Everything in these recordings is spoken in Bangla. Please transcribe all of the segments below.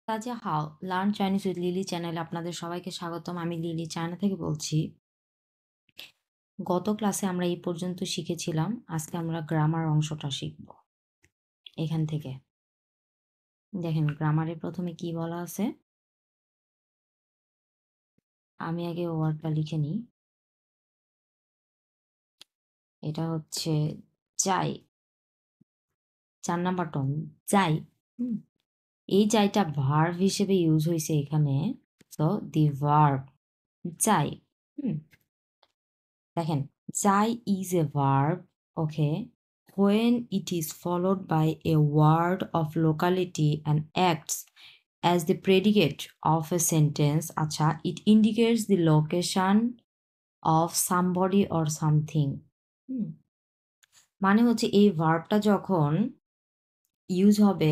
তাজা হাও লার্ন চাইনিজ উইথ লিলি চ্যানেলে আপনাদের সবাইকে স্বাগতম। আমি লিলি চায়না থেকে বলছি। গত ক্লাসে আমরা এই পর্যন্ত শিখেছিলাম। আজকে আমরা গ্রামার অংশটা শিখব। এখান থেকে দেখেন গ্রামারে প্রথমে কি বলা আছে। আমি আগে ওয়ার্ডটা লিখে নিই। এটা হচ্ছে যাই, 4 নাম্বার টন যাই। এই যাইটা ভার্ব হিসেবে ইউজ হয়েছে এখানে। তো দি ভার্ব যাই। দেখেন যাই is a verb, okay, when it is followed by a word of locality and acts as the predicate of a sentence, আচ্ছা, it indicates the location of somebody or something. মানে হচ্ছে এই ভার্বটা যখন ইউজ হবে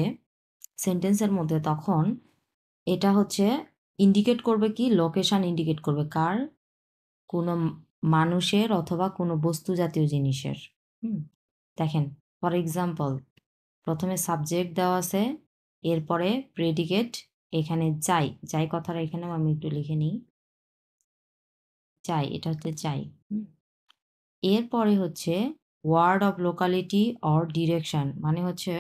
সেন্টেন্সের মধ্যে তখন এটা হচ্ছে ইন্ডিকেট করবে কি, লোকেশন ইন্ডিকেট করবে কার, কোনো মানুষের অথবা কোনো বস্তু জাতীয় জিনিসের। দেখেন ফর এক্সাম্পল প্রথমে সাবজেক্ট দেওয়া আছে, এরপরে প্রেডিকেট, এখানে যাই, যাই কথাটা এখানেও আমি একটু লিখে নিই। যাই, এটা হচ্ছে যাই। এরপরে হচ্ছে word of locality or direction, মানে হচ্ছে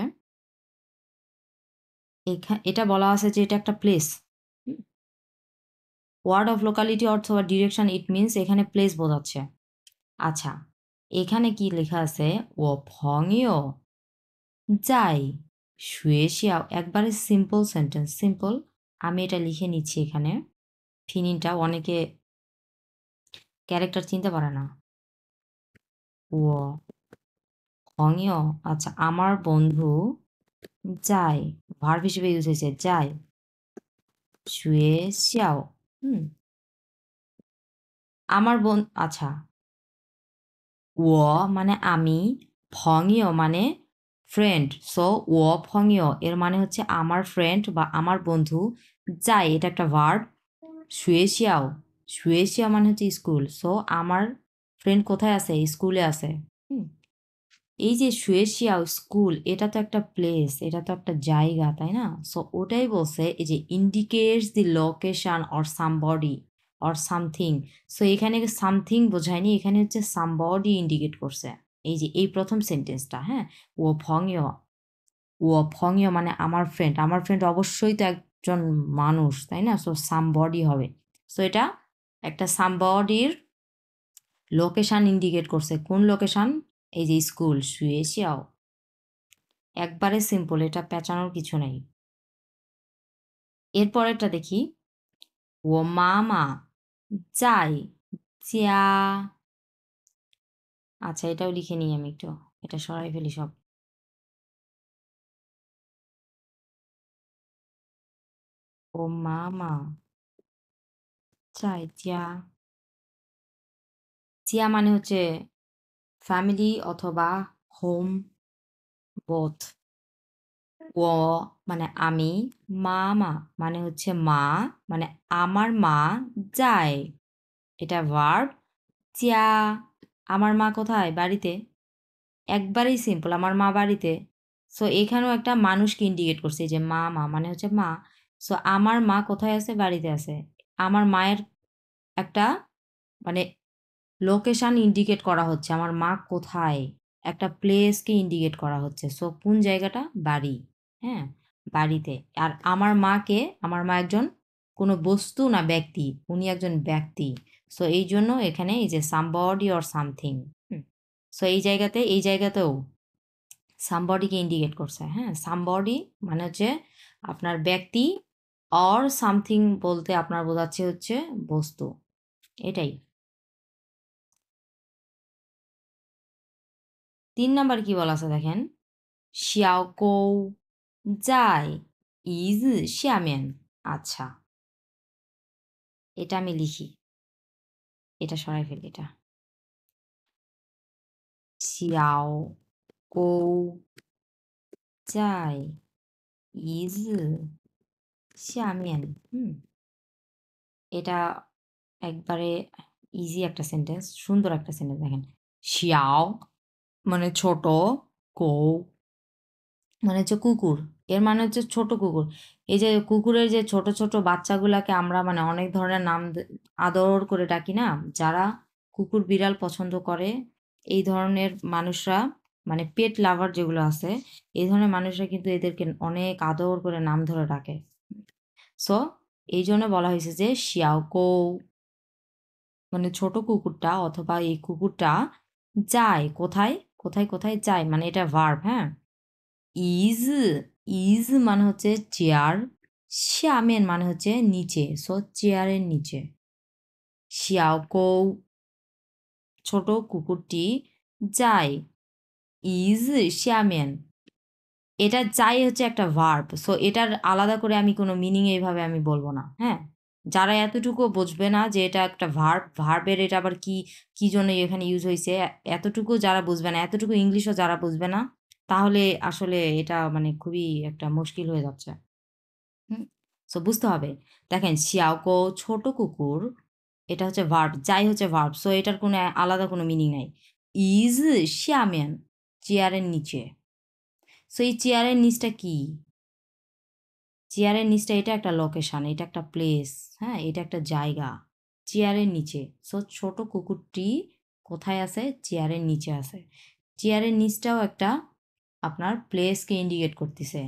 এটা বলা আছে যে এটা একটা প্লেস। ওয়ার্ড অফ লোকালিটি অথবা ডিরেকশন ইট মিনস এখানে প্লেস বোঝাচ্ছে। আচ্ছা, এখানে কি লেখা আছে, ও ভঙিও যাই শুয়েশিয়াও, একবারে সিম্পল সেন্টেন্স, সিম্পল। আমি এটা লিখে নিচ্ছি এখানে। ফিনিংটা অনেকে ক্যারেক্টার চিনতে পারে না। ও ভঙিও, আচ্ছা, আমার বন্ধু যাই, ভার্ব হিসেবে ইউজ হয়েছে যাই শুয়েশিয়াও। আমার আচ্ছা, ও মানে আমি, ভঙিও মানে ফ্রেন্ড, সো ও ভঙিও এর মানে হচ্ছে আমার ফ্রেন্ড বা আমার বন্ধু যাই, এটা একটা ভার্ব। শুয়েশিয়াও, শুয়েশিয়া মানে হচ্ছে স্কুল, সো আমার ফ্রেন্ড কোথায় আছে, স্কুলে আছে। এই যে শুয়েশিয়াও স্কুল, এটা তো একটা প্লেস, এটা তো একটা জায়গা, তাই না? সো ওটাই বলছে এই যে indicates the location or somebody or something. So এখানে সামথিং বোঝায়নি, এখানে হচ্ছে সামবডি ইন্ডিকেট করছে। এই যে এই প্রথম সেন্টেন্সটা, হ্যাঁ, ও ভঙিও, ও ভঙিও মানে আমার ফ্রেন্ড, আমার ফ্রেন্ড অবশ্যই তো একজন মানুষ, তাই না? সো সামবডি হবে। সো এটা একটা সামবডির লোকেশন ইন্ডিকেট করছে। কোন লোকেশন? এই যে স্কুল শুয়েশিয়াও, একবারে সিম্পল, এটা পেঁচানোর কিছু নেই। এরপরেরটা দেখি, ও মামা যাই চিয়া, আচ্ছা এটাও লিখে নিই আমি একটু, এটা সরাই ফেলি সব। ও মামা চাই চিয়া, চিয়া মানে হচ্ছে ফ্যামিলি অথবা হোম, বোথ। ও মানে আমি, মামা মানে হচ্ছে মা, মানে আমার মা যায়, এটা ভার্ব। চিয়া, আমার মা কোথায়, বাড়িতে, একবারেই সিম্পল, আমার মা বাড়িতে। সো এখানেও একটা মানুষকে ইন্ডিকেট করছে যে মা, মা মানে হচ্ছে মা। সো আমার মা কোথায় আছে, বাড়িতে আছে। আমার মায়ের একটা মানে লোকেশন ইন্ডিকেট করা হচ্ছে, আমার মা কোথায়, একটা প্লেসকে ইন্ডিকেট করা হচ্ছে। সো কোন জায়গাটা, বাড়ি, হ্যাঁ, বাড়িতে। আর আমার মাকে, আমার মা একজন কোনো বস্তু না ব্যক্তি, উনি একজন ব্যক্তি। সো এই জন্য এখানে এই যে সামবডি অর সামথিং। সো এই জায়গাতেও সামবডিকে ইন্ডিকেট করছে, হ্যাঁ। সামবডি মানে হচ্ছে আপনার ব্যক্তি, অর সামথিং বলতে আপনার বোঝাচ্ছে হচ্ছে বস্তু, এটাই। 3 নাম্বার কি বলা আছে দেখেন, শিয়াওকৌ যাই ইজ শিয়ামেন, আচ্ছা এটা আমি লিখি, এটা সরাই ফেলি, এটা শিয়াওকৌ যাই ইজ শিয়ামেন। এটা একবারে ইজি একটা সেন্টেন্স, সুন্দর একটা সেন্টেন্স। দেখেন শিয়াও মানে ছোট, কৌ মানে হচ্ছে কুকুর, এর মানে হচ্ছে ছোট কুকুর। এই যে কুকুরের যে ছোট ছোট বাচ্চাগুলাকে আমরা মানে অনেক ধরনের নাম আদর করে ডাকি না, যারা কুকুর বিড়াল পছন্দ করে এই ধরনের মানুষরা, মানে পেট লাভার যেগুলো আছে, এই ধরনের মানুষরা কিন্তু এদেরকে অনেক আদর করে নাম ধরে ডাকে। সো এই জন্য বলা হয়েছে যে শিয়াওকৌ, মানে ছোট কুকুরটা অথবা এই কুকুরটা যায় কোথায়, কোথায় কোথায় যায়, মানে এটা ভার্ব, হ্যাঁ। ইজ, ইজ মানে হচ্ছে চেয়ার, শ্যামেন মানে হচ্ছে নিচে, সো চেয়ারের নিচে। শিয়াওকৌ, ছোট কুকুরটি যায়, ইজ শ্যামেন, এটা যাই হচ্ছে একটা ভার্ব, সো এটার আলাদা করে আমি কোনো মিনিং এইভাবে আমি বলবো না, হ্যাঁ। যারা এতটুকু বুঝবে না যে এটা একটা ভার্ব, ভার্বের এটা আবার কি কি জন্য এখানে ইউজ হয়েছে, এতটুকু যারা বুঝবে না, এতটুকু ইংলিশও যারা বুঝবে না, তাহলে আসলে এটা মানে খুবই একটা মুশকিল হয়ে যাচ্ছে। হুম, সো বুঝতে হবে। দেখেন শিয়াওকো ছোট কুকুর, এটা হচ্ছে ভার্ব, যাই হচ্ছে ভার্ব, সো এটার কোনো আলাদা কোনো মিনিং নাই। ইজ শ্যামেন, চেয়ারের নিচে। সো এই চেয়ারের নিচটা কি, চেয়ারের নিচটা এটা একটা লোকেশন, এটা একটা প্লেস, হ্যাঁ, এটা একটা জায়গা, চেয়ারের নিচে। সো ছোট কুকুরটি কোথায় আছে, চেয়ারের নিচে আছে। চেয়ারের নিচটাও একটা আপনার প্লেসকে ইন্ডিকেট করতেছে।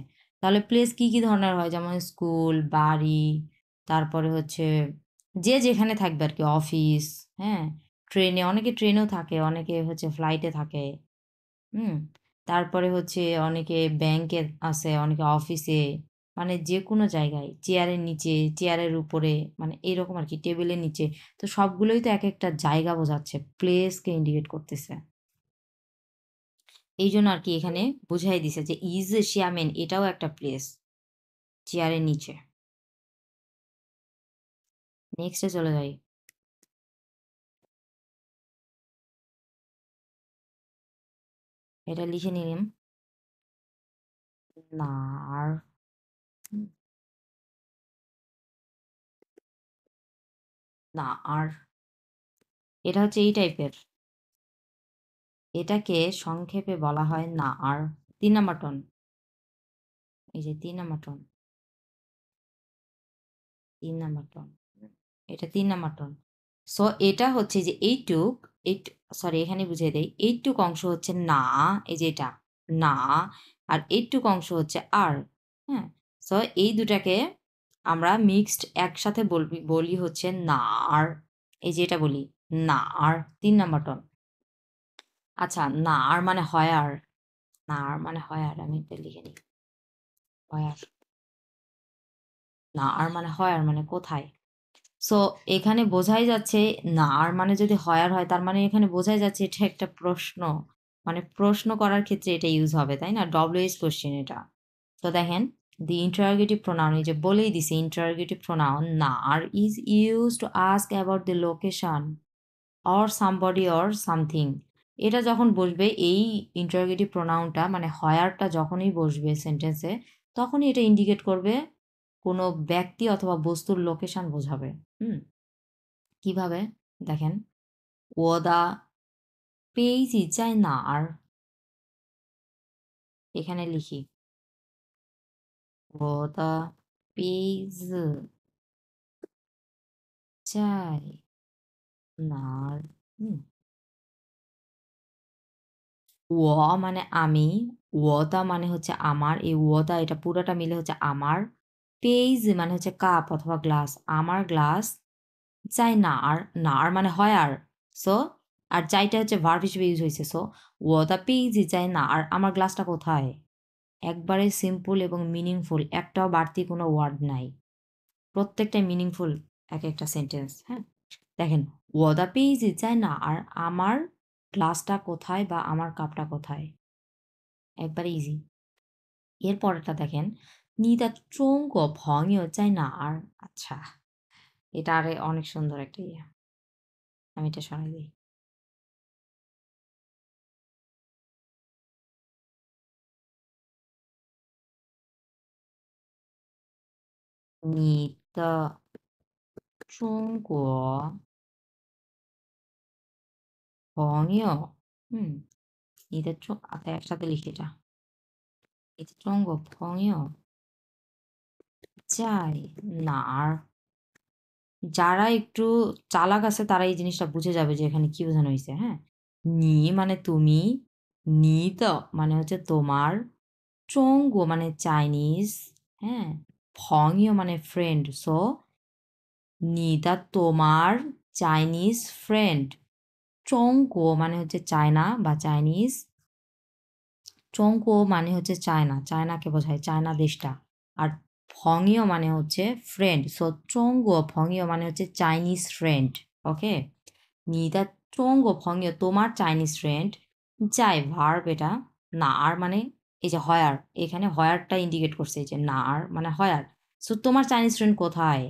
তাহলে প্লেস কি কি ধরনের হয়, যেমন স্কুল, বাড়ি, তারপরে হচ্ছে যে যেখানে থাকবে আর কি, অফিস, হ্যাঁ, ট্রেনে, অনেকে ট্রেনেও থাকে, অনেকে হচ্ছে ফ্লাইটে থাকে, হুম, তারপরে হচ্ছে অনেকে ব্যাংকে আছে, অনেকে অফিসে, মানে যে কোনো জায়গায়, চেয়ারের নিচে, চেয়ারের উপরে, মানে এরকম আর কি, টেবিলের নিচে। তো সবগুলোই তো এক একটা জায়গা বোঝাচ্ছে, প্লেসকে ইন্ডিকেট করতেছে। এই জন্য আর কি এখানে বুঝাই দিছে যে ইজ শিয়ামেন এটাও একটা প্লেস, চেয়ারের নিচে। নেক্সটে চলে যাই। এটা লিখে নিলাম, নার, নার, এটা হচ্ছে এই টাইপের, এটাকে সংক্ষেপে বলা হয় নার। 3 নাম্বার টন, এই যে 3 নাম্বার টন, 3 নাম্বার টন, এটা 3 নাম্বার টন। সো এটা হচ্ছে যে এইটুক, এইট, সরি এখানে বুঝিয়ে দেই, এইটুক অংশ হচ্ছে না, এই যে এটা না, আর এইটুক অংশ হচ্ছে আর, হ্যাঁ। সো এই দুটাকে আমরা মিক্সড একসাথে বলবি, বলি হচ্ছে না আর, এই যে এটা বলি না আর, 3 নাম্বার টন। আচ্ছা, না আর মানে হয় আর, না আর মানে হয় আর, আমি এটা লিখে নিই, হয় আর, না আর মানে হয় আর মানে কোথায়। সো এখানে বোঝাই যাচ্ছে না আর মানে যদি হয় আর হয়, তার মানে এখানে বোঝাই যাচ্ছে এটা একটা প্রশ্ন, মানে প্রশ্ন করার ক্ষেত্রে এটা ইউজ হবে, তাই না, ডব্লিউএইচ কোশ্চেন এটা। তো দেখেন, দি ইন্টারোগেটিভ প্রোনাউন, এই যে বলেই দিছে ইন্টারোগেটিভ প্রোনাউন না আর is use to ask about the location or somebody or something. এটা যখন বসবে এই ইন্টারোগেটিভ প্রোনাউনটা, মানে হয়ারটা যখনই বসবে সেন্টেন্সে, তখনই এটা ইন্ডিকেট করবে কোনো ব্যক্তি অথবা বস্তুর লোকেশন বোঝাবে। হুম, কিভাবে দেখেন, ওদা পেইজি চাই না আর, এখানে লিখি ওদা পেইজ চাই না আর। হুম, ও মানে আমি, ওদা মানে হচ্ছে আমার, এই ওদা এটা পুরোটা মিলে হচ্ছে আমার, পেইজ মানে হচ্ছে কাপ অথবা গ্লাস, আমার গ্লাস, চাই না আর, না আর মানে হয় আর। সো আর চাইটা হচ্ছে ভার্ব হিসেবে ইউজ হয়েছে, সো ওদা পেইজি চাই না আর, আমার গ্লাসটা কোথায়। একবারে সিম্পল এবং মিনিংফুল, একটাও বাড়তি কোনো ওয়ার্ড নাই, প্রত্যেকটাই মিনিংফুল এক একটা সেন্টেন্স, হ্যাঁ। দেখেন, ওদা পেইজি চাই না আর, আমার গ্লাসটা কোথায় বা আমার কাপটা কোথায়, একবারে ইজি। এর পরেরটা দেখেন, নিদা চোঙ্গ ভঙিও চাই না আর, আচ্ছা, এটা আরে অনেক সুন্দর একটা ইয়ে, আমি এটা শোনাই দিই। 你的中国朋友，你的中，আচ্ছা একসাথে লিখি এটা। 이中国朋友在哪儿 যারা একটু চালাক আছে তারা এই জিনিসটা বুঝে যাবে যে এখানে কি বোঝানো হইছে, হ্যাঁ? নি মানে তুমি, নিদ মানে হচ্ছে তোমার, চঙ্গো মানে চাইনিজ, হ্যাঁ? ভংইও মানে ফ্রেন্ড। সো নিদা তোমার চাইনিজ ফ্রেন্ড। চঙ্গো মানে হচ্ছে চায়না বা চাইনিজ। চঙ্গো মানে হচ্ছে চায়না, চায়নাকে বোঝায় চায়না দেশটা। আর ভংইও মানে হচ্ছে ফ্রেন্ড। সো চঙ্গো ভংইও মানে হচ্ছে চাইনিজ ফ্রেন্ড। ওকে? 你的中国朋友 তোমার চাইনিজ ফ্রেন্ড যাই ভার্ব এটা না আর মানে এই যে হয়ার এখানে হয়ারটা ইন্ডিকেট করছে এই যে না আর মানে হয়ার সো তোমার চাইনিজ ফ্রেন্ড কোথায়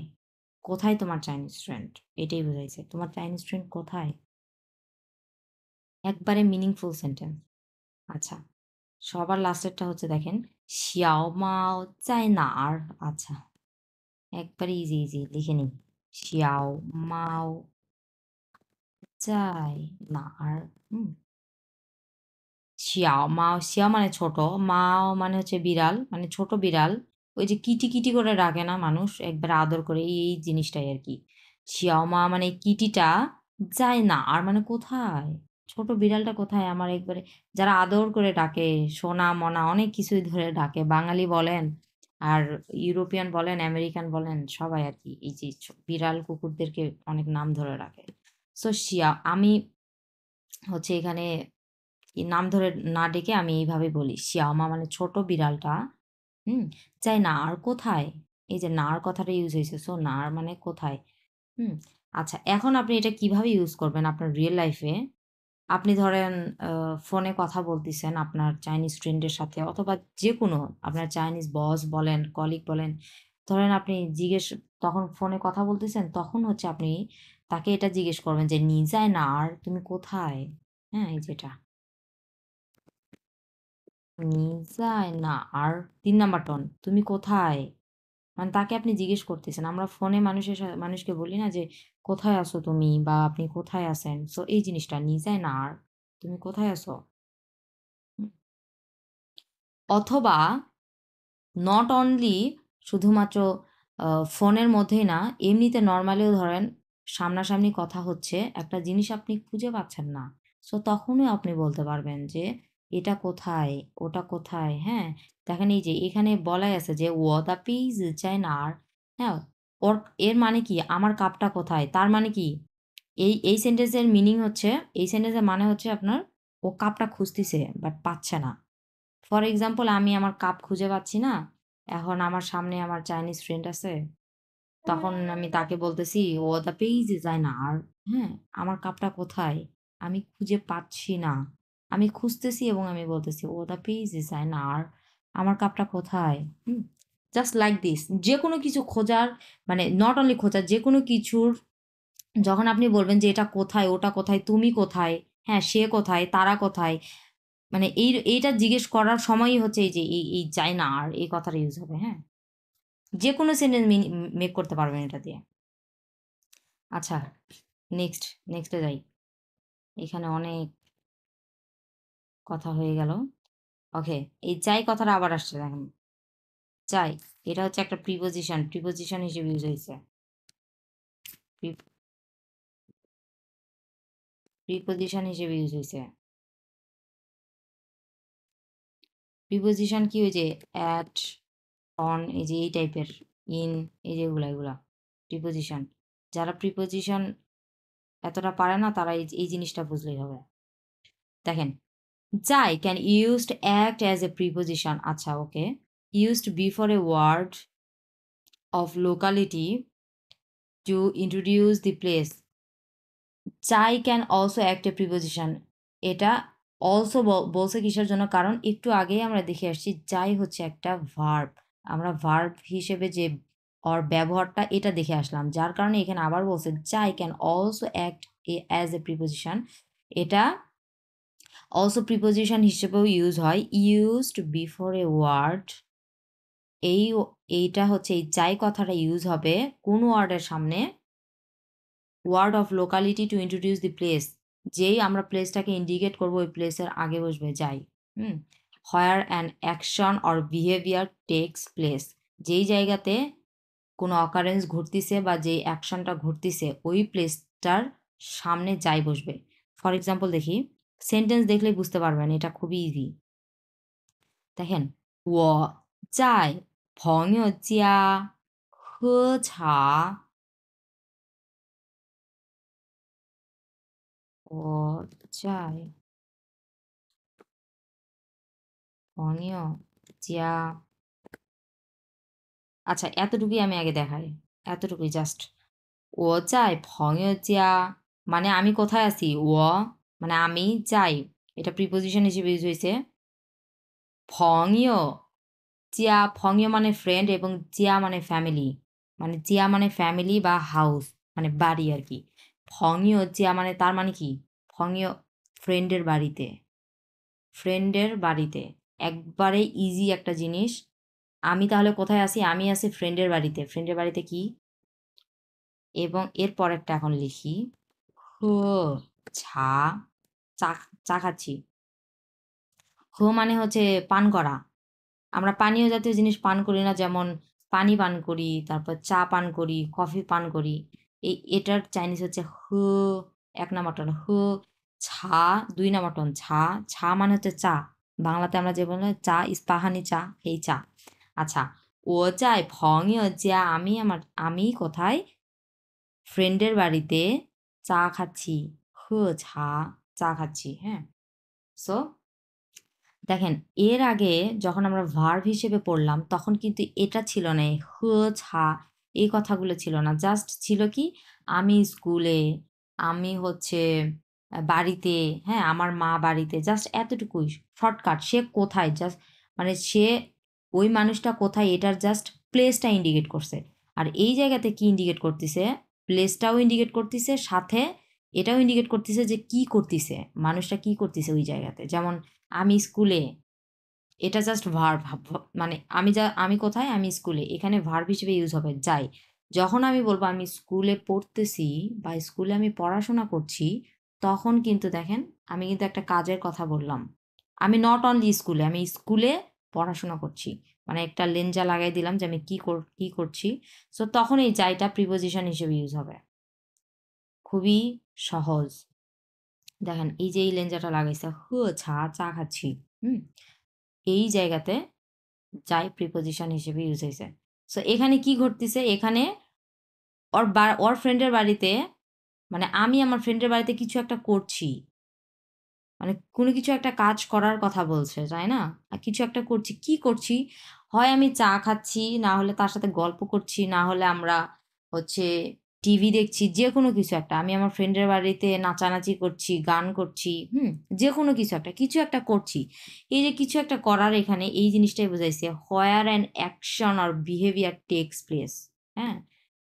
কোথায় তোমার চাইনিজ ফ্রেন্ড এটাই বোঝাইছে তোমার চাইনিজ ফ্রেন্ড কোথায় একবারে মিনিংফুল সেন্টেন্স আচ্ছা সবার লাস্টেরটা হচ্ছে দেখেন শিয়াও মাও চাই না আর আচ্ছা একবারে ইজি ইজি লিখে নিই শিয়াও মাও চাই না আর হুম শিয়াও মাও শিয়াও মানে ছোট মাও মানে হচ্ছে বিড়াল মানে ছোট বিড়াল ওই যে কিটি কিটি করে ডাকে না মানুষ একবার আদর করে এই জিনিসটাই আর কি শিয়াও মা মানে কিটিটা যায় না আর মানে কোথায় ছোট বিড়ালটা কোথায় আমার একবারে যারা আদর করে ডাকে সোনা মনা অনেক কিছুই ধরে ডাকে বাঙালি বলেন আর ইউরোপিয়ান বলেন আমেরিকান বলেন সবাই আর কি এই যে বিড়াল কুকুরদেরকে অনেক নাম ধরে ডাকে সো শিয়া আমি হচ্ছে এখানে নাম ধরে না ডেকে আমি এইভাবে বলি শিয়ামা মানে ছোট বিড়ালটা হুম চাই না আর কোথায় এই যে নার কথাটা ইউজ হয়েছে সো নার মানে কোথায় হুম আচ্ছা এখন আপনি এটা কিভাবে ইউজ করবেন আপনার রিয়েল লাইফে আপনি ধরেন ফোনে কথা বলতেছেন আপনার চাইনিজ ফ্রেন্ডের সাথে অথবা যে কোনো আপনার চাইনিজ বস বলেন কলিগ বলেন ধরেন আপনি জিজ্ঞেস তখন ফোনে কথা বলতেছেন তখন হচ্ছে আপনি তাকে এটা জিজ্ঞেস করবেন যে নিজায় না আর তুমি কোথায় হ্যাঁ এই যেটা নিজায় না আর ৩ নাম্বার টন, "তুমি কোথায়?" মানে তাকে আপনি জিজ্ঞেস করতেছেন। আমরা ফোনে মানুষকে বলি না যে, "কোথায় আছো তুমি?" বা "আপনি কোথায় আছেন?" সো এই জিনিসটা নিজায় না আর, "তুমি কোথায় আছো?" হুম। অথবা নট অনলি শুধুমাত্র ফোনের মধ্যেই না, এমনিতে নরমালিও ধরেন সামনাসামনি কথা হচ্ছে, একটা জিনিস আপনি খুঁজে পাচ্ছেন না। সো তখনও আপনি বলতে পারবেন যে, "এটা কোথায়? ওটা কোথায়?" হ্যাঁ? দেখেন এই যে এখানে বলাই আছে যে, "我的杯子在哪儿?" হ্যাঁ? ওর এর মানে কি? আমার কাপটা কোথায়? তার মানে কি? এই সেন্টেন্সের মিনিং হচ্ছে এই সেন্টেন্সের মানে হচ্ছে আপনার ও কাপটা খুঁজতিছে বাট পাচ্ছে না। ফর এক্সাম্পল আমি আমার কাপ খুঁজে পাচ্ছি না। এখন আমার সামনে আমার চাইনিজ ফ্রেন্ড আছে। তখন আমি তাকে বলতেছি, "oh the page is I আর" হ্যাঁ? আমার কাপটা কোথায়? আমি খুঁজে পাচ্ছি না। আমি খুঁজতেছি এবং আমি বলতেছি, "oh the page is I are" আমার কাপটা কোথায়? হুম? Just like this. যেকোনো কিছু খোঁজার মানে নট অনলি খোঁজার যেকোনো কিছুর যখন আপনি বলবেন যে, "এটা কোথায়? ওটা কোথায়? তুমি কোথায়? হ্যাঁ, সে কোথায়? তারা কোথায়?" মানে এইটা জিজ্ঞেস করার সময়ই হচ্ছে এই যে এই চাই না আর এই কথাটা ইউজ হবে, হ্যাঁ? যেকোনো সেন্টেন্স মেক করতে পারবেন এটা দিয়ে। আচ্ছা, নেক্সট, নেক্সটে যাই। এখানে অনেক কথা হয়ে গেল। ওকে, এই চাই কথাটা আবার আসছে দেখেন। চাই, এটা হচ্ছে একটা প্রিপোজিশন, প্রিপোজিশন হিসেবে ইউজ হইছে। প্রি প্রিপোজিশন হিসেবে ইউজ হইছে। প্রিপোজিশন কি ওই যে এট, অন এই যে এই টাইপের, ইন এই যে এগুলা। প্রিপোজিশন। যারা প্রিপোজিশন এতটা পারে না তারা এই জিনিসটা বুঝলেই হবে। দেখেন, যাই can used act as a preposition আচ্ছা okay. Used before a word of locality to introduce the place. চাই can also act a preposition. এটা অলসো বলছে কিসের জন্য? কারণ একটু আগেই আমরা দেখে আসছি যাই হচ্ছে একটা ভার্ব। আমরা ভার্ব হিসেবে যে ওর ব্যবহারটা এটা দেখে আসলাম। যার কারণে এখানে আবার বলছে যাই can also act as a preposition. এটা অলসো প্রিপোজিশন হিসেবেও ইউজ হয়। ইউজড বিফোর এ ওয়ার্ড এই এইটা হচ্ছে এই যাই কথাটা ইউজ হবে কোন ওয়ার্ডের সামনে? Word of locality to introduce the place যেই আমরা প্লেসটাকে ইন্ডিকেট করবো ওই প্লেসের আগে বসবে যাই hmm where an action or behaviour takes place, যেই জায়গাতে কোনো অকারেন্স ঘটতিছে বা যেই অ্যাকশনটা ঘটতিছে ওই প্লেসটার সামনে যাই বসবে। ফর এক্সাম্পল দেখি, সেন্টেন্স দেখলেই বুঝতে পারবেন, এটা খুবই ইজি। দেখেন, 我在朋友家喝茶。我在朋友家। আচ্ছা, এতটুকুই আমি আগে দেখাই, এতটুকুই জাস্ট। 我在朋友家মানে আমি কোথায় আছি, মানে আমি যাই, এটা প্রিপোজিশন হিসেবে ইউজ হয়েছে। 朋友 জিয়া, 朋友মানে ফ্রেন্ড এবং জিয়া মানে ফ্যামিলি, মানে জিয়া মানে ফ্যামিলি বা হাউস, মানে বাড়ি আর কি। 朋友 জিয়া মানে তার মানে কি, 朋友 ফ্রেন্ডের বাড়িতে, ফ্রেন্ডের বাড়িতে। একবারে ইজি একটা জিনিস। আমি তাহলে কোথায় আছি, আমি আছি ফ্রেন্ডের বাড়িতে। ফ্রেন্ডের বাড়িতে কি, এবং এর পরেরটা এখন লিখি, হো ছা, চা, চা খাচ্ছি। হো মানে হচ্ছে পান করা। আমরা পানীয় জাতীয় জিনিস পান করি না, যেমন পানি পান করি, তারপর চা পান করি, কফি পান করি। এটার চাইনিজ হচ্ছে হু, এক নাম্বার টন হু। ছা, দুই নাম্বার টন ছা। ছা মানে হচ্ছে চা। বাংলাতে আমরা যে বললাম চা, ইস্পাহানি চা, এই চা। আচ্ছা, ও যাই ভঙিও যা, আমি কোথায়, ফ্রেন্ডের বাড়িতে চা খাচ্ছি। হু ছা, চা খাচ্ছি। হ্যাঁ, সো দেখেন, এর আগে যখন আমরা ভার্ব হিসেবে পড়লাম তখন কিন্তু এটা ছিল না, এই হু ছা এই কথাগুলো ছিল না। জাস্ট ছিল কি, আমি স্কুলে, আমি হচ্ছে বাড়িতে, হ্যাঁ আমার মা বাড়িতে, জাস্ট এতটুকুই শর্টকাট। সে কোথায়, জাস্ট মানে সে ওই মানুষটা কোথায় এটার জাস্ট প্লেসটা ইন্ডিকেট করছে। আর এই জায়গাতে কি ইন্ডিকেট করতেছে, প্লেসটাও ইন্ডিকেট করতেছে, সাথে এটাও ইন্ডিকেট করতেছে যে কি করতেছে, মানুষটা কি করতেছে ওই জায়গাতে। যেমন আমি স্কুলে, এটা জাস্ট ভার্ব, মানে আমি কোথায়, আমি স্কুলে, এখানে ভার্ব হিসেবে ইউজ হবে যাই। যখন আমি বলবো আমি স্কুলে পড়তেছি বা স্কুলে আমি পড়াশোনা করছি, তখন কিন্তু দেখেন আমি কিন্তু একটা কাজের কথা বললাম। আমি নট অনলি স্কুলে, আমি স্কুলে পড়াশোনা করছি, মানে একটা লেনজা লাগাই দিলাম যে আমি কি করছি। সো তখন এই যাইটা প্রিপোজিশন হিসেবে ইউজ হবে। খুবই সহজ। দেখেন এই যে এই লেনজাটা লাগাইছে, হু ছা, চা খাচ্ছি। হুম, এই জায়গাতে যাই প্রিপোজিশন হিসেবে ইউজ হয়েছে। সো এখানে কি ঘটতেছে, এখানে ওর ফ্রেন্ডের বাড়িতে, মানে আমি আমার ফ্রেন্ডের বাড়িতে কিছু একটা করছি, মানে কোনো কিছু একটা কাজ করার কথা বলছে, তাই না? আর কিছু একটা করছি, কি করছি, হয় আমি চা খাচ্ছি, না হলে তার সাথে গল্প করছি, না হলে আমরা হচ্ছে টিভি দেখছি, যে কোনো কিছু একটা। আমি আমার ফ্রেন্ডের বাড়িতে নাচানাচি করছি, গান করছি, যে কোনো কিছু একটা করছি। এই যে কিছু একটা করার, এখানে এই জিনিসটাই বোঝাইছে, where an action or behaviour takes place. হ্যাঁ,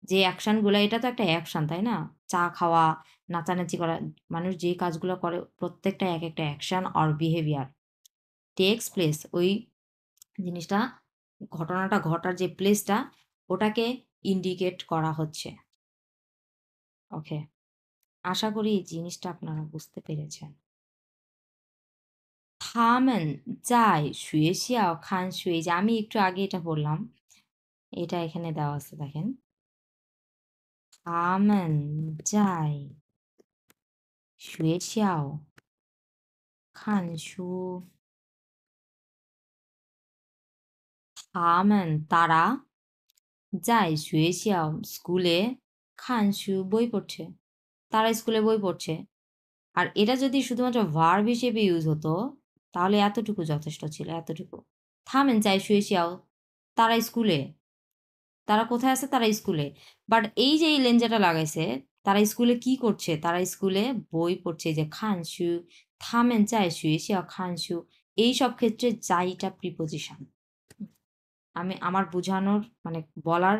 যে অ্যাকশনগুলো, এটা তো একটা অ্যাকশন, তাই না? চা খাওয়া, নাচানাচি করা, মানুষ যে কাজগুলো করে প্রত্যেকটা এক একটা action or behaviour takes place, ওই জিনিসটা, ঘটনাটা ঘটার যে প্লেসটা, ওটাকে ইন্ডিকেট করা হচ্ছে। ওকে, আশা করি এই জিনিসটা আপনারা বুঝতে পেরেছেন। 他们在学校看水，আমি একটু আগে এটা বললাম, এটা এখানে দেওয়া আছে দেখেন, 他们在学校看书，তারা যায় শুয়েছিয়াও স্কুলে, খানসু বই পড়ছে, তারা স্কুলে বই পড়ছে। আর এটা যদি শুধুমাত্র ভার্ব হিসেবে ইউজ হতো, তাহলে এতটুকু যথেষ্ট ছিল, এতটুকু। থামেন চাই শুয়েছিয়াও, তারা স্কুলে, তারা কোথায় আছে, তারা স্কুলে। বাট এই যে এই লেনজাটা লাগাইছে, তারা স্কুলে কি করছে, তারা স্কুলে বই পড়ছে, যে খানসু, থামেন চাই শুয়েছিয়াও খানসু, এই সব ক্ষেত্রে যাইটা প্রিপোজিশন। আমার বোঝানোর মানে বলার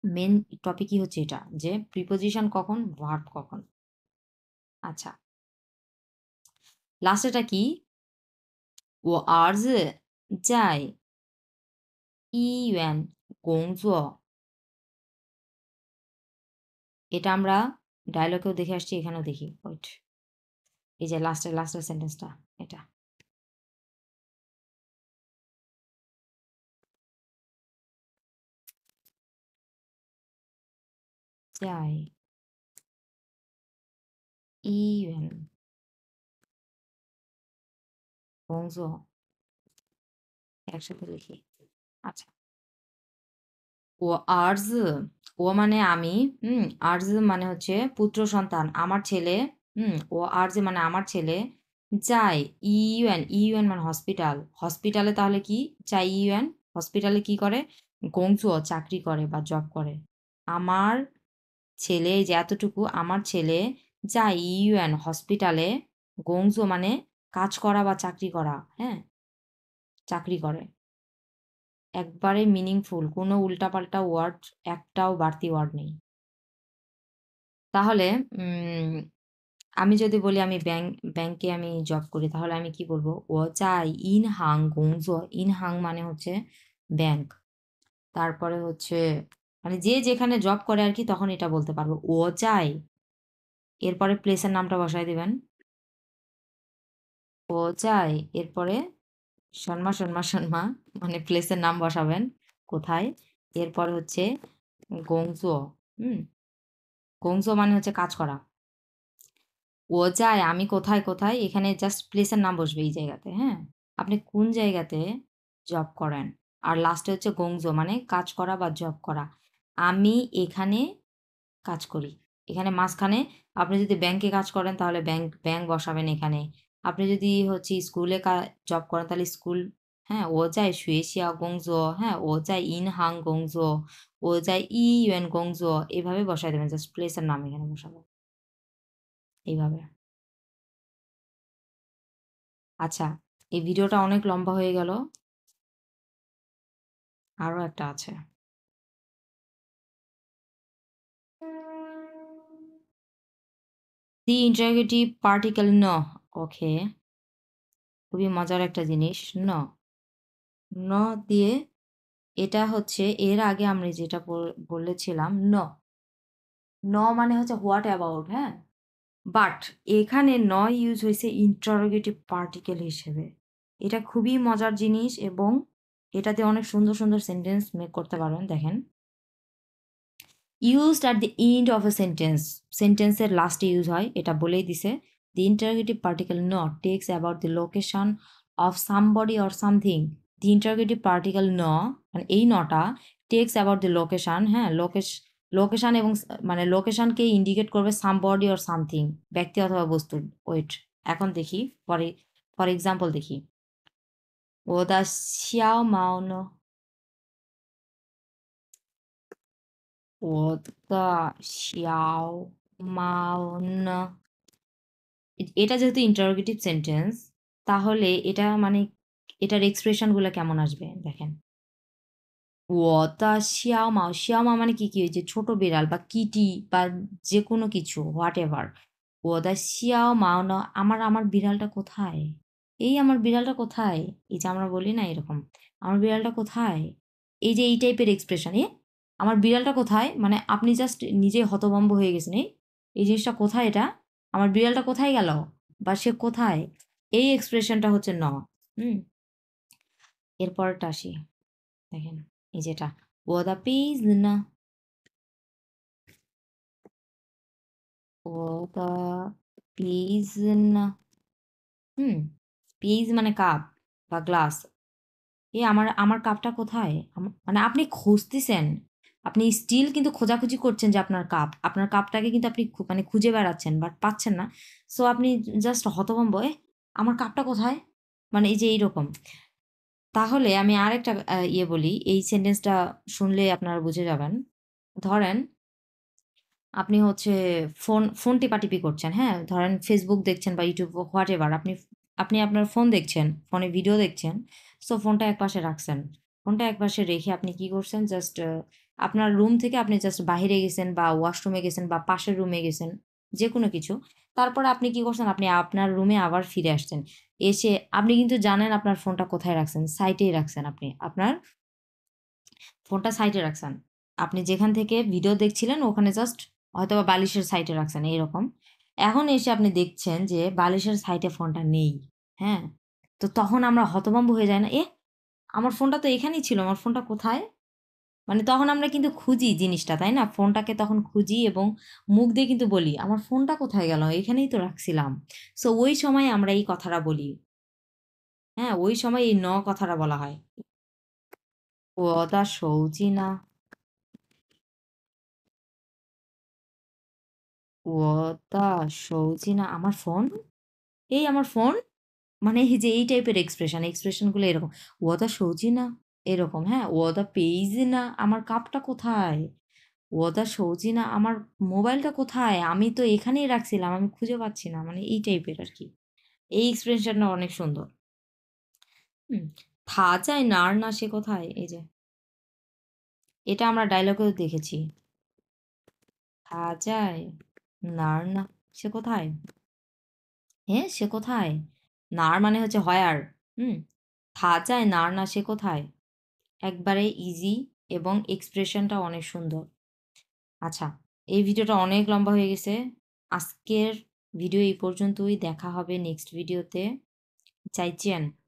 মেন টপিকই হচ্ছে এটা, যে প্রিপোজিশন কখন, ভার্ব কখন। আচ্ছা, লাস্টেটা কি, ও আর্জ যাই ইউএন গংজো, এটা আমরা ডায়লগেও দেখে আসছি, এখানেও দেখি। ওয়েট, এই যে লাস্টের সেন্টেন্সটা, এটা যাই ইউএন বংশ একসাথে লিখি। আচ্ছা, ও আর্জ, ও মানে আমি, আর্জ মানে হচ্ছে পুত্র সন্তান, আমার ছেলে, ও আর্জ মানে আমার ছেলে যায়, ইউএন, ইউএন মানে হসপিটাল, হসপিটালে তাহলে কি চাই ইউএন, হসপিটালে কি করে, গংজুও চাকরি করে বা জব করে। আমার ছেলে, এই যে এতটুকু, আমার ছেলে যায় ইউএন হসপিটালে, গংজো মানে কাজ করা বা চাকরি করা, হ্যাঁ, চাকরি করে। একবারে মিনিংফুল, কোনো উল্টাপাল্টা ওয়ার্ড, একটাও বাড়তি ওয়ার্ড নেই। তাহলে আমি যদি বলি আমি ব্যাংকে আমি জব করি, তাহলে আমি কি বলবো? ও চাই ইন হাং গংজো, ইন হাং মানে হচ্ছে ব্যাংক। তারপরে হচ্ছে মানে যে যেখানে জব করে আর কি, তখন এটা বলতে পারবো ও চাই, এরপরে প্লেসের নামটা বসাই দিবেন। ও চাই, এরপরে সন্মা সন্মা সন্মা মানে প্লেসের নাম বসাবেন কোথায়। এরপরে হচ্ছে গংজো, হুম, গংজো মানে হচ্ছে কাজ করা। ও যায় আমি কোথায় কোথায়, এখানে জাস্ট প্লেসের নাম বসবে এই জায়গাতে, হ্যাঁ, আপনি কোন জায়গাতে জব করেন। আর লাস্টে হচ্ছে গংজো মানে কাজ করা বা জব করা। আমি এখানে কাজ করি, এখানে মাঝখানে। আপনি যদি ব্যাংকে কাজ করেন তাহলে ব্যাংক ব্যাংক বসাবেন এখানে। আপনি যদি হচ্ছে স্কুলে জব করেন তাহলে স্কুল, হ্যাঁ, ও যায় শুয়েশিয়া গংজো, হ্যাঁ, ও যায় ইনহাং গংজো, ও যায় ইউএন গংজো, এভাবে বসাই দেবেন, জাস্ট প্লেসের নাম এখানে বসাবেন এইভাবে। আচ্ছা, এই ভিডিওটা অনেক লম্বা হয়ে গেল, আরো একটা আছে। দি ইন্টারোগেটিভ পার্টিকেল ন, ওকে, খুবই মজার একটা জিনিস। ন, ন দিয়ে, এটা হচ্ছে এর আগে আমরা যেটা বলেছিলাম ন, ন মানে হচ্ছে হোয়াট অ্যাবাউট, হ্যাঁ, বাট এখানে ন ইউজ হয়েছে ইন্টারোগেটিভ পার্টিকেল হিসেবে। এটা খুবই মজার জিনিস এবং এটাতে অনেক সুন্দর সুন্দর সেন্টেন্স মেক করতে পারবেন। দেখেন, used at the end of a sentence, সেন্টেন্সের লাস্টে ইউজ হয়, এটা বলেই দিছে। the interrogative particle not takes about the location of somebody or something, the interrogative particle ন মানে এই নটা takes about the location, হ্যাঁ, লোকেশন এবং মানে লোকেশনকে ইন্ডিকেট করবে somebody or something, ব্যক্তি অথবা বস্তু। ওয়েট, এখন দেখি, পরে ফর এক্সাম্পল দেখি, ও দা শিয়াও মাও 我的小猫呢? এটা যেহেতু ইন্টারোগেটিভ সেন্টেন্স, তাহলে এটা মানে এটার এক্সপ্রেশনগুলো কেমন আসবে দেখেন। 我的小猫, শিয়াও মা মানে কি ওই যে ছোট বিড়াল বা কিটি বা যে কোনো কিছু হোয়াট এভার। 我的小猫呢, আমার আমার বিড়ালটা কোথায়? এই আমার বিড়ালটা কোথায়? এই যে আমরা বলি না এরকম, আমার বিড়ালটা কোথায়? এই যে এই টাইপের এক্সপ্রেশন, আমার বিড়ালটা কোথায়? মানে আপনি জাস্ট নিজে হতভম্ব হয়ে গেছেন, এই জিনিসটা কোথায় এটা? আমার বিড়ালটা কোথায় গেল? বা সে কোথায়? এই এক্সপ্রেশনটা হচ্ছে ন। হুম, এরপরটা আসি, দেখেন এই যেটা, 我的鼻子呢? 我的鼻子呢? হুম, পিস মানে কাপ বা গ্লাস। আমার আমার কাপটা কোথায়? মানে আপনি খুঁজতেছেন। আপনি স্টিল কিন্তু খোঁজাখুঁজি করছেন যে আপনার কাপ। আপনার কাপটাকে কিন্তু আপনি মানে খুঁজে বেড়াচ্ছেন বাট পাচ্ছেন না। সো আপনি জাস্ট হতভম্ব, আমার কাপটা কোথায়? মানে এই যে এইরকম। তাহলে আমি আরেকটা ইয়ে বলি, এই সেন্টেন্সটা শুনলে আপনারা বুঝে যাবেন। ধরেন আপনি হচ্ছে ফোন টেপাটেপি করছেন, হ্যাঁ? ধরেন Facebook দেখছেন বা YouTube হোয়াটএভার, আপনি আপনি আপনার ফোন দেখছেন, ফোনে ভিডিও দেখছেন। সো ফোনটা একপাশে রাখছেন। ফোনটা একপাশে রেখে আপনি কি করছেন? জাস্ট আপনার রুম থেকে আপনি জাস্ট বাহিরে গেছেন বা ওয়াশরুমে গেছেন বা পাশের রুমে গেছেন, যেকোনো কিছু। তারপরে আপনি কি করছেন? আপনি আপনার রুমে আবার ফিরে আসছেন। এসে আপনি কিন্তু জানেন আপনার ফোনটা কোথায় রাখছেন, সাইডেই রাখছেন আপনি। আপনার ফোনটা সাইডে রাখছেন। আপনি যেখান থেকে ভিডিও দেখছিলেন ওখানে জাস্ট হয়তোবা বালিশের সাইডে রাখছেন এইরকম। এখন এসে আপনি দেখছেন যে বালিশের সাইডে ফোনটা নেই। হ্যাঁ? তো তখন আমরা হতভম্ব হয়ে যাই না? আমার ফোনটা তো এখানেই ছিল। আমার ফোনটা কোথায়? মানে তখন আমরা কিন্তু খুঁজি জিনিসটা, তাই না? ফোনটাকে তখন খুঁজি এবং মুখ দিয়ে কিন্তু বলি, "আমার ফোনটা কোথায় গেল? এখানেই তো রাখছিলাম।" সো ওই সময় আমরা এই কথাটা বলি। হ্যাঁ? ওই সময় এই কথাটা বলা হয়। 我的手机呢？我的手机呢? আমার ফোন? এই আমার ফোন? মানে এই যে এই টাইপের এক্সপ্রেশন গুলো এরকম। 我的手机呢? এরকম, হ্যাঁ? 我的杯子呢? আমার কাপটা কোথায়? 我的手机呢? আমার মোবাইলটা কোথায়? আমি তো এখানেই রাখছিলাম। আমি খুঁজে পাচ্ছি না। মানে এই টাইপের আরকি। এই এক্সপ্রেশনটা অনেক সুন্দর। হুম? 他在哪儿呢? সে কোথায়? এই যে এটা আমরা ডায়ালগেও দেখেছি। 他在哪儿呢? সে কোথায়? হ্যাঁ, সে কোথায়? নার মানে হচ্ছে হোয়ার। হুম? যায় নার না সে কোথায়? একবারে ইজি এবং এক্সপ্রেশনটা অনেক সুন্দর। আচ্ছা, এই ভিডিওটা অনেক লম্বা হয়ে গেছে। আজকের ভিডিও এই পর্যন্তই। দেখা হবে নেক্সট ভিডিওতে। 再见।